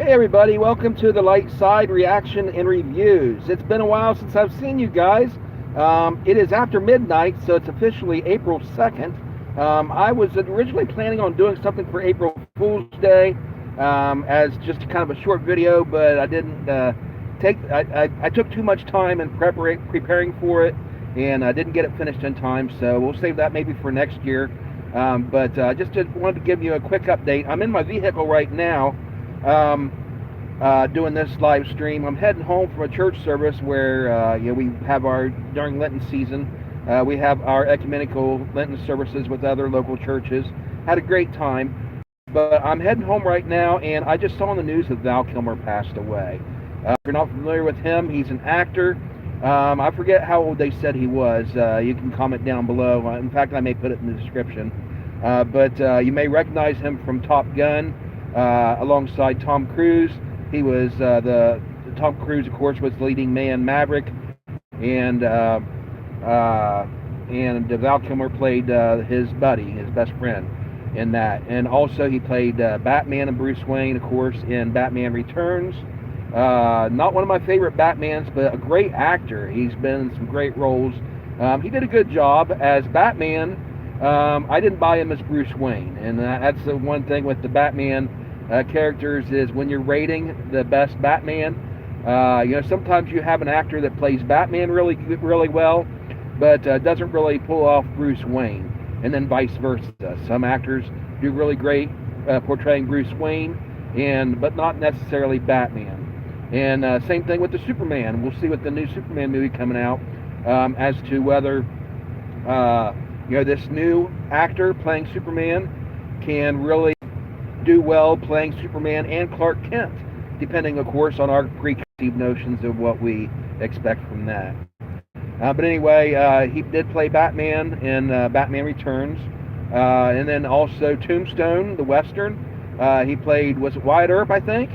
Hey everybody, welcome to the Light Side Reaction and Reviews. It's been a while since I've seen you guys. It is after midnight, so it's officially April 2nd. I was originally planning on doing something for April Fool's Day as just kind of a short video, but I didn't I took too much time in preparing for it, and I didn't get it finished in time, so we'll save that maybe for next year. But just wanted to give you a quick update. I'm in my vehicle right now. Doing this live stream. I'm heading home from a church service where we have during Lenten season, we have our ecumenical Lenten services with other local churches. Had a great time, but I'm heading home right now, and I just saw on the news that Val Kilmer passed away. If you're not familiar with him, he's an actor. I forget how old they said he was. You can comment down below. In fact, I may put it in the description. But you may recognize him from Top Gun. Alongside Tom Cruise. He was the Tom Cruise, of course, was the leading man Maverick, and Val Kilmer played his buddy, his best friend, in that. And also he played Batman and Bruce Wayne, of course, in Batman Returns. Not one of my favorite Batmans, but a great actor. He's been in some great roles. He did a good job as Batman. I didn't buy him as Bruce Wayne, and that's the one thing with the Batman characters is when you're rating the best Batman, sometimes you have an actor that plays Batman really well, but doesn't really pull off Bruce Wayne, and then vice versa. Some actors do really great portraying Bruce Wayne, but not necessarily Batman. And same thing with the Superman. We'll see with the new Superman movie coming out as to whether this new actor playing Superman can really do well playing Superman and Clark Kent, depending, of course, on our preconceived notions of what we expect from that. But anyway, he did play Batman in Batman Returns, and then also Tombstone, the Western. He played, was it Wyatt Earp, I think?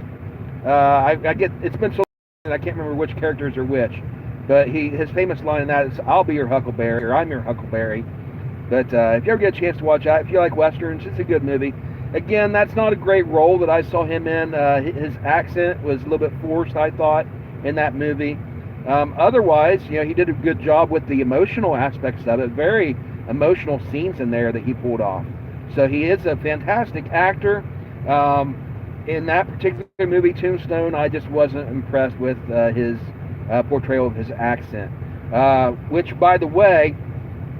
It's been so long, I can't remember which characters are which. But his famous line in that is, "I'll be your Huckleberry," or "I'm your Huckleberry." But if you ever get a chance to watch that, if you like Westerns, it's a good movie. Again, that's not a great role that I saw him in. His accent was a little bit forced, I thought, in that movie. Otherwise, he did a good job with the emotional aspects of it. Very emotional scenes in there that he pulled off. So he is a fantastic actor. In that particular movie, Tombstone, I just wasn't impressed with his portrayal of his accent. Which, by the way,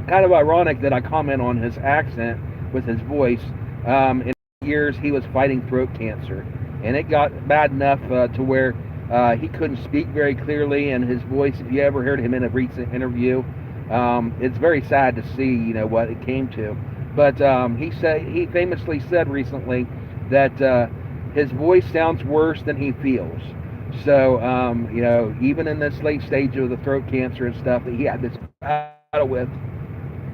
kind of ironic that I comment on his accent with his voice. In years he was fighting throat cancer, and it got bad enough to where he couldn't speak very clearly, and his voice, if you ever heard him in a recent interview, it's very sad to see what it came to. But he famously said recently that his voice sounds worse than he feels. So even in this late stage of the throat cancer and stuff that he had this battle with,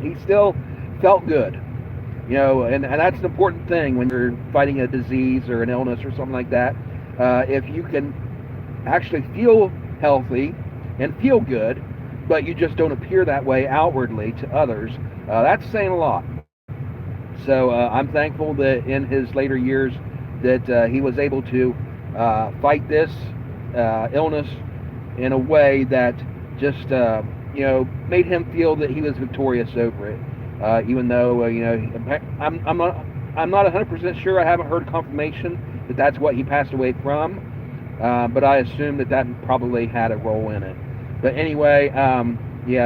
he still felt good. And that's an important thing when you're fighting a disease or an illness or something like that. If you can actually feel healthy and feel good, but you just don't appear that way outwardly to others, that's saying a lot. So I'm thankful that in his later years that he was able to fight this illness in a way that just made him feel that he was victorious over it. Even though I'm not 100% sure. I haven't heard confirmation that that's what he passed away from, but I assume that probably had a role in it. But anyway,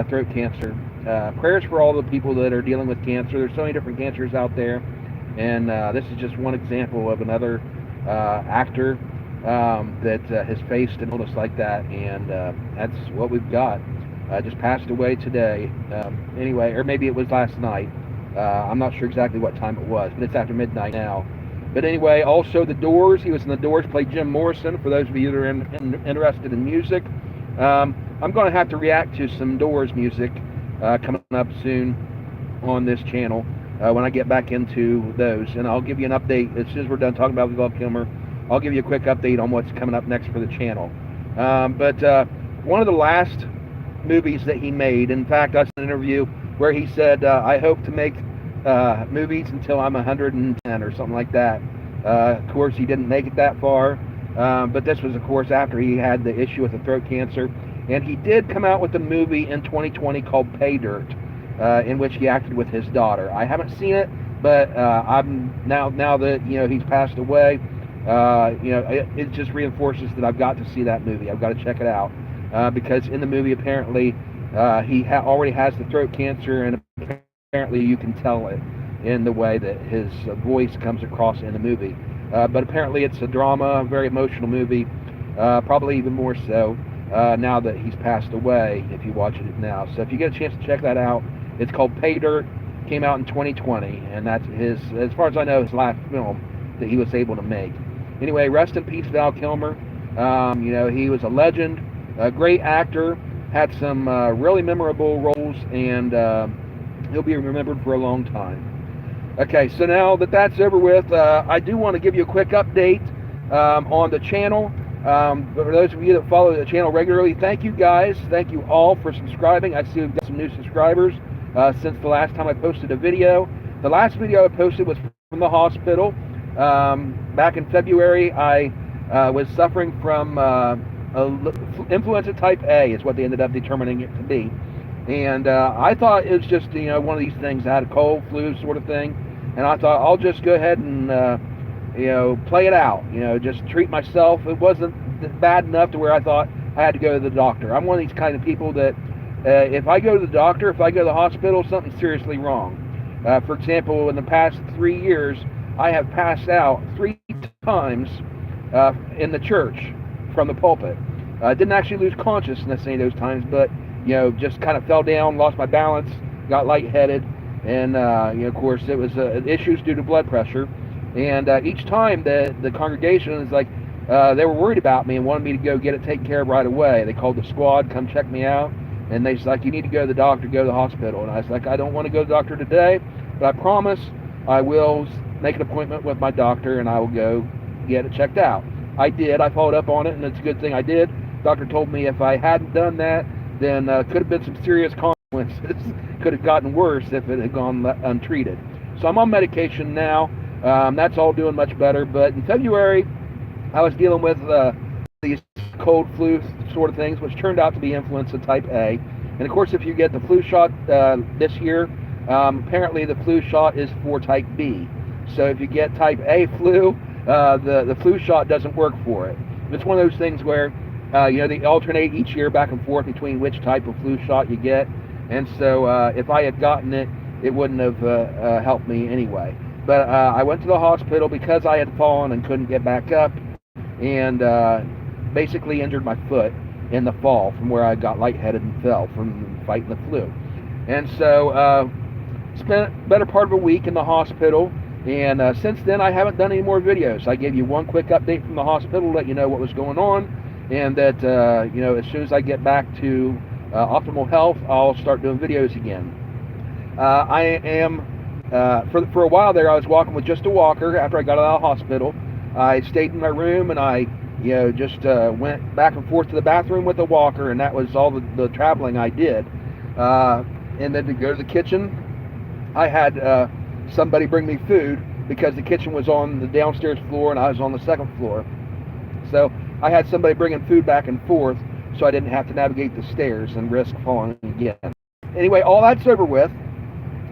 throat cancer. Prayers for all the people that are dealing with cancer. There's so many different cancers out there, and this is just one example of another actor that has faced an illness like that, and that's what we've got. Just passed away today. Anyway, or maybe it was last night. I'm not sure exactly what time it was, but it's after midnight now. But anyway, also The Doors. He was in The Doors, played Jim Morrison, for those of you that are interested in music. I'm going to have to react to some Doors music coming up soon on this channel when I get back into those. And I'll give you an update as soon as we're done talking about Val Kilmer. I'll give you a quick update on what's coming up next for the channel. But one of the last movies that he made, in fact, I saw an interview where he said, I hope to make movies until I'm 110 or something like that. Of course, he didn't make it that far. But this was, of course, after he had the issue with the throat cancer. And he did come out with a movie in 2020 called Pay Dirt, in which he acted with his daughter. I haven't seen it, but I'm now that he's passed away. It just reinforces that I've got to see that movie. I've got to check it out, because in the movie apparently he already has the throat cancer, and apparently you can tell it in the way that his voice comes across in the movie. But apparently it's a drama, a very emotional movie, probably even more so now that he's passed away, if you watch it now. So if you get a chance to check that out, it's called Pay Dirt, came out in 2020, and that's his, as far as I know, his last film that he was able to make. Anyway, rest in peace, Val Kilmer. He was a legend, a great actor, had some really memorable roles, and he'll be remembered for a long time. Okay, so now that that's over with, I do want to give you a quick update on the channel. For those of you that follow the channel regularly, thank you guys. Thank you all for subscribing. I see we've got some new subscribers since the last time I posted a video. The last video I posted was from the hospital. Back in February, I was suffering from influenza type A, is what they ended up determining it to be. And I thought it was just, one of these things. I had a cold, flu sort of thing. And I thought, I'll just go ahead and, play it out. Just treat myself. It wasn't bad enough to where I thought I had to go to the doctor. I'm one of these kind of people that if I go to the doctor, if I go to the hospital, something's seriously wrong. For example, in the past 3 years, I have passed out 3 times in the church from the pulpit. I didn't actually lose consciousness any of those times, but just kind of fell down, lost my balance, got lightheaded, and of course it was issues due to blood pressure. And each time the congregation is like, they were worried about me and wanted me to go get it taken care of right away. They called the squad, come check me out, and they was like, you need to go to the doctor, go to the hospital. And I was like, I don't want to go to the doctor today, but I promise I will make an appointment with my doctor and I will go get it checked out. I did. I followed up on it, and it's a good thing I did. Doctor told me if I hadn't done that, then could have been some serious consequences. Could have gotten worse if it had gone untreated. So I'm on medication now. That's all doing much better. But in February, I was dealing with these cold flu sort of things, which turned out to be influenza type A. And of course, if you get the flu shot this year, apparently the flu shot is for type B. So if you get type A flu, the flu shot doesn't work for it. It's one of those things where they alternate each year back and forth between which type of flu shot you get. And so if I had gotten it, it wouldn't have helped me anyway. But I went to the hospital because I had fallen and couldn't get back up, and basically injured my foot in the fall from where I got lightheaded and fell from fighting the flu. And so spent a better part of a week in the hospital, and since then I haven't done any more videos. I gave you one quick update from the hospital, let you know what was going on, and that as soon as I get back to optimal health, I'll start doing videos again. I am for a while there, I was walking with just a walker. After I got out of the hospital, I stayed in my room, and I just went back and forth to the bathroom with a walker, and that was all the traveling I did. And then to go to the kitchen, I had somebody bring me food because the kitchen was on the downstairs floor and I was on the second floor. So I had somebody bringing food back and forth so I didn't have to navigate the stairs and risk falling again. Anyway, all that's over with.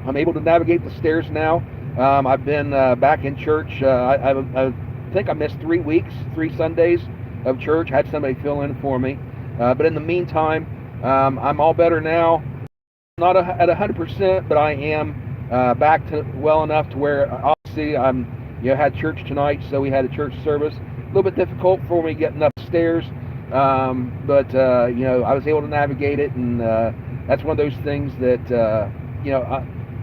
I'm able to navigate the stairs now. I've been back in church. I think I missed 3 weeks, 3 Sundays of church. I had somebody fill in for me. But in the meantime, I'm all better now. Not at 100%, but I am back to well enough to where obviously I'm had church tonight, so we had a church service. A little bit difficult for me getting upstairs, but I was able to navigate it, and that's one of those things that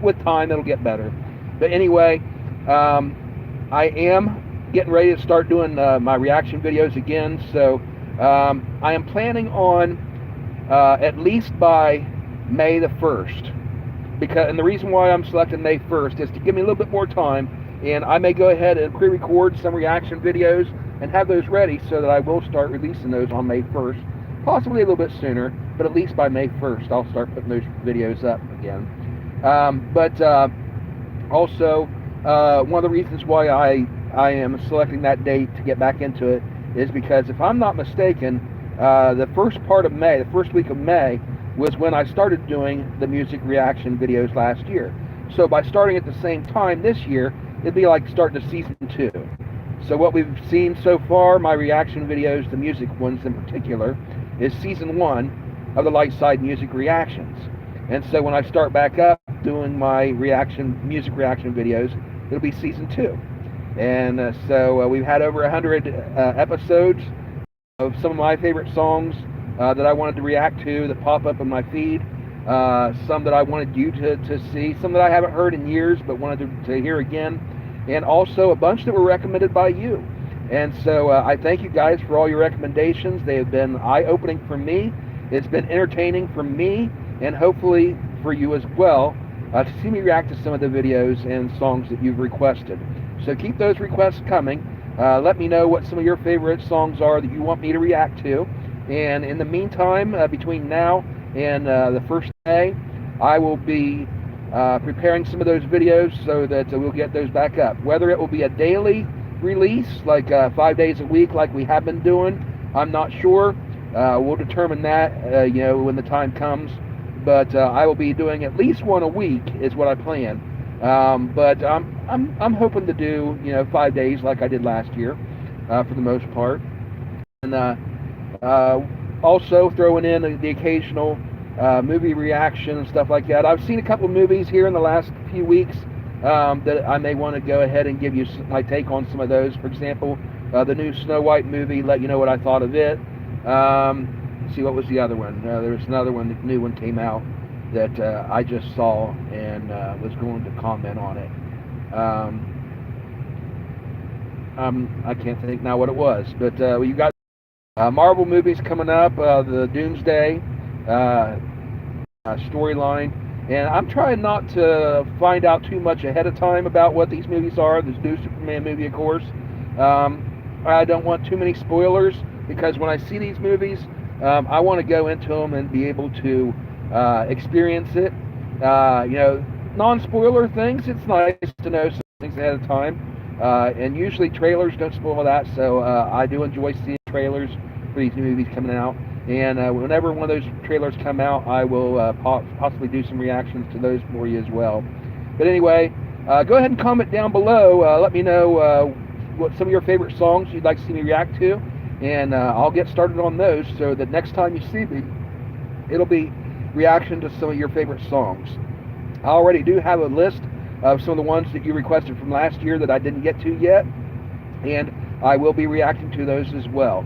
with time it'll get better. But anyway, I am getting ready to start doing my reaction videos again, so I am planning on at least by May the 1st. And the reason why I'm selecting May 1st is to give me a little bit more time, and I may go ahead and pre-record some reaction videos and have those ready so that I will start releasing those on May 1st, possibly a little bit sooner, but at least by May 1st I'll start putting those videos up again. Also, one of the reasons why I am selecting that date to get back into it is because if I'm not mistaken, the first part of May, the first week of May, was when I started doing the music reaction videos last year. So by starting at the same time this year, it'd be like starting to season 2. So what we've seen so far, my reaction videos, the music ones in particular, is season 1 of the Light Side Music Reactions. And so when I start back up doing my music reaction videos, it'll be season 2. And so we've had over 100 episodes of some of my favorite songs that I wanted to react to that pop up in my feed. Some that I wanted you to see, some that I haven't heard in years but wanted to hear again, and also a bunch that were recommended by you. And so I thank you guys for all your recommendations. They have been eye-opening for me. It's been entertaining for me, and hopefully for you as well, to see me react to some of the videos and songs that you've requested. So keep those requests coming. Let me know what some of your favorite songs are that you want me to react to. And in the meantime, between now and the first day, I will be preparing some of those videos so that we'll get those back up. Whether it will be a daily release, like 5 days a week, like we have been doing, I'm not sure. We'll determine that, when the time comes. But I will be doing at least one a week, is what I plan. But I'm hoping to do 5 days like I did last year, for the most part. And also throwing in the occasional movie reaction and stuff like that. I've seen a couple of movies here in the last few weeks that I may want to go ahead and give you my take on some of those. For example, the new Snow White movie, let you know what I thought of it. Let's see, what was the other one? There was another one, the new one came out that I just saw and was going to comment on it. I can't think now what it was, but you got Marvel movies coming up, the Doomsday storyline, and I'm trying not to find out too much ahead of time about what these movies are. This new Superman movie, of course. I don't want too many spoilers, because when I see these movies, I want to go into them and be able to experience it. Non-spoiler things, it's nice to know some things ahead of time. And usually trailers don't spoil that, so I do enjoy seeing trailers for these new movies coming out. And whenever one of those trailers come out, I will possibly do some reactions to those for you as well. But anyway, go ahead and comment down below. Let me know what some of your favorite songs you'd like to see me react to, and I'll get started on those so that next time you see me, it'll be reaction to some of your favorite songs. I already do have a list of some of the ones that you requested from last year that I didn't get to yet, and I will be reacting to those as well.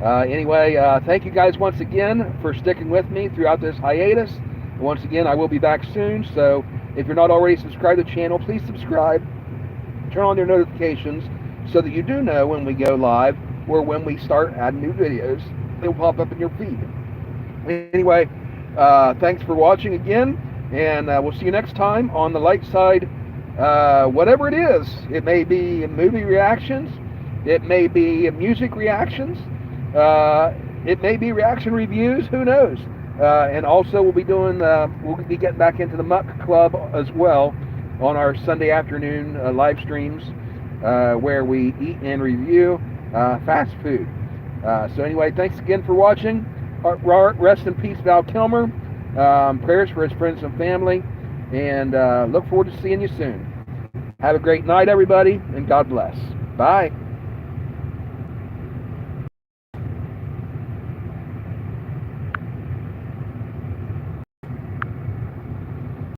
Anyway, thank you guys once again for sticking with me throughout this hiatus. Once again, I will be back soon, so if you're not already subscribed to the channel, please subscribe. Turn on your notifications so that you do know when we go live or when we start adding new videos. They'll pop up in your feed. Anyway, thanks for watching again, and we'll see you next time on the Light Side. Whatever it is, it may be movie reactions, it may be music reactions, it may be reaction reviews, who knows. And also we'll be getting back into the Muck Club as well on our Sunday afternoon live streams, where we eat and review fast food. So anyway, thanks again for watching. Rest in peace, Val Kilmer. Prayers for his friends and family, and look forward to seeing you soon. Have a great night, everybody, and God bless. Bye.